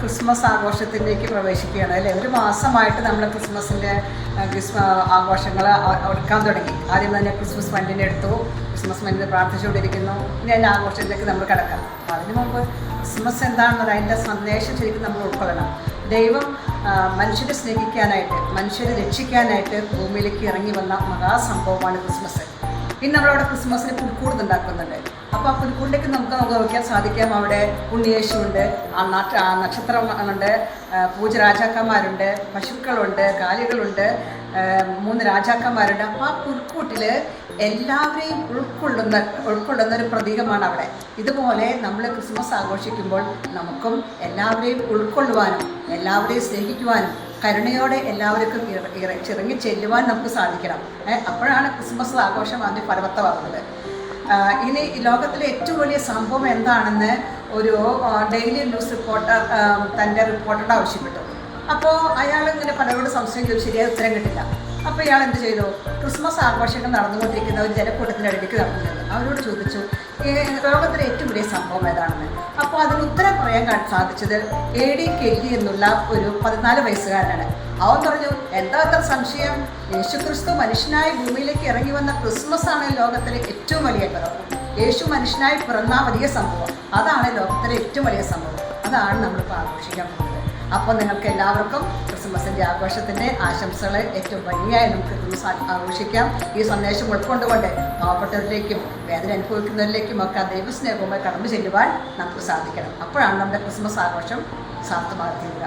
Christmas ആഘോഷത്തിലേക്ക് പ്രവേശിക്കുകയാണ് അല്ലേ. ഒരു മാസമായിട്ട് നമ്മൾ ക്രിസ്മസിൻ്റെ ആഘോഷങ്ങൾ എടുക്കാൻ തുടങ്ങി. ആദ്യം തന്നെ ക്രിസ്മസ് വണ്ടിനെ എടുത്തു, ക്രിസ്മസ് വണ്ടിനെ പ്രാർത്ഥിച്ചുകൊണ്ടിരിക്കുന്നു. ഇനി അതിൻ്റെ ആഘോഷത്തിലേക്ക് നമ്മൾ കിടക്കാം. അപ്പോൾ അതിന് മുമ്പ് ക്രിസ്മസ് എന്താണെന്നത് അതിൻ്റെ സന്ദേശം ശരിക്കും നമ്മൾ ഉൾക്കൊള്ളണം. ദൈവം മനുഷ്യരെ സ്നേഹിക്കാനായിട്ട്, മനുഷ്യരെ രക്ഷിക്കാനായിട്ട് ഭൂമിയിലേക്ക് ഇറങ്ങി വന്ന മഹാസംഭവമാണ് ക്രിസ്മസ്. ഇന്ന് നമ്മളവിടെ ക്രിസ്മസിന് പുൽക്കൂട് ഉണ്ടാക്കുന്നുണ്ട്. അപ്പോൾ ആ പുൽക്കൂടിലേക്ക് നമുക്ക് നോക്കാൻ സാധിക്കാം. അവിടെ ഉണ്ണിയേശുണ്ട്, നക്ഷത്രങ്ങളുണ്ട്, പൂജരാജാക്കന്മാരുണ്ട്, പശുക്കളുണ്ട്, കാലികളുണ്ട്, 3 രാജാക്കന്മാരുണ്ട്. അപ്പോൾ ആ പുൽക്കൂട്ടിൽ എല്ലാവരെയും ഉൾക്കൊള്ളുന്ന ഒരു പ്രതീകമാണ് അവിടെ. ഇതുപോലെ നമ്മൾ ക്രിസ്മസ് ആഘോഷിക്കുമ്പോൾ നമുക്കും എല്ലാവരെയും ഉൾക്കൊള്ളുവാനും എല്ലാവരെയും സ്നേഹിക്കുവാനും കരുണയോടെ എല്ലാവർക്കും ഇറങ്ങി ചെല്ലുവാൻ നമുക്ക് സാധിക്കണം. അപ്പോഴാണ് ക്രിസ്മസ് ആഘോഷം അതിൻ്റെ ഫലവത്തമാകുന്നത്. ഇനി ലോകത്തിലെ ഏറ്റവും വലിയ സംഭവം എന്താണെന്ന് ഒരു ഡെയിലി ന്യൂസ് റിപ്പോർട്ടർ തൻ്റെ റിപ്പോർട്ടറുടെ ആവശ്യപ്പെട്ടു. അപ്പോൾ അയാൾ ഇങ്ങനെ പലരോട് സംശയം ചോദിച്ചു, ശരിയായ ഉത്തരം കിട്ടില്ല. അപ്പോൾ ഇയാൾ എന്ത് ചെയ്തു? ക്രിസ്മസ് ആഘോഷങ്ങൾ നടന്നുകൊണ്ടിരിക്കുന്ന ഒരു ജനക്കൂട്ടത്തിൻ്റെ അടുത്തേക്ക് നടന്നിരുന്നു. അവരോട് ചോദിച്ചു, ലോകത്തിലെ ഏറ്റവും വലിയ സംഭവം ഏതാണെന്ന്. അപ്പോൾ അതിന് ഉത്തരം പറയാൻ സാധിച്ചത് AD കെല്ലി എന്നുള്ള ഒരു 14 വയസ്സുകാരനാണ്. അവൻ പറഞ്ഞു, എന്താ അത്ര സംശയം, യേശുക്രിസ്തു മനുഷ്യനായി ഭൂമിയിലേക്ക് ഇറങ്ങി വന്ന ക്രിസ്മസ് ആണ് ലോകത്തിലെ ഏറ്റവും വലിയ പിറവ്. യേശു മനുഷ്യനായി പിറന്ന വലിയ സംഭവം, അതാണ് ലോകത്തിലെ ഏറ്റവും വലിയ സംഭവം. അതാണ് നമ്മളിപ്പോൾ ആഘോഷിക്കാൻ പോകുന്നത്. അപ്പോൾ നിങ്ങൾക്ക് എല്ലാവർക്കും ക്രിസ്മസിൻ്റെ ആഘോഷത്തിൻ്റെ ആശംസകൾ. ഏറ്റവും ഭംഗിയായി നമുക്ക് ക്രിസ്മസ് ആഘോഷിക്കാം. ഈ സന്ദേശം ഉൾക്കൊണ്ടുകൊണ്ട് പാവപ്പെട്ടവരിലേക്കും വേദന അനുഭവിക്കുന്നവരിലേക്കും ഒക്കെ ദൈവസ്നേഹവുമായി കടന്നു ചെല്ലുവാൻ നമുക്ക് സാധിക്കണം. അപ്പോഴാണ് നമ്മുടെ ക്രിസ്മസ് ആഘോഷം സാർത്ഥമാക്കുക.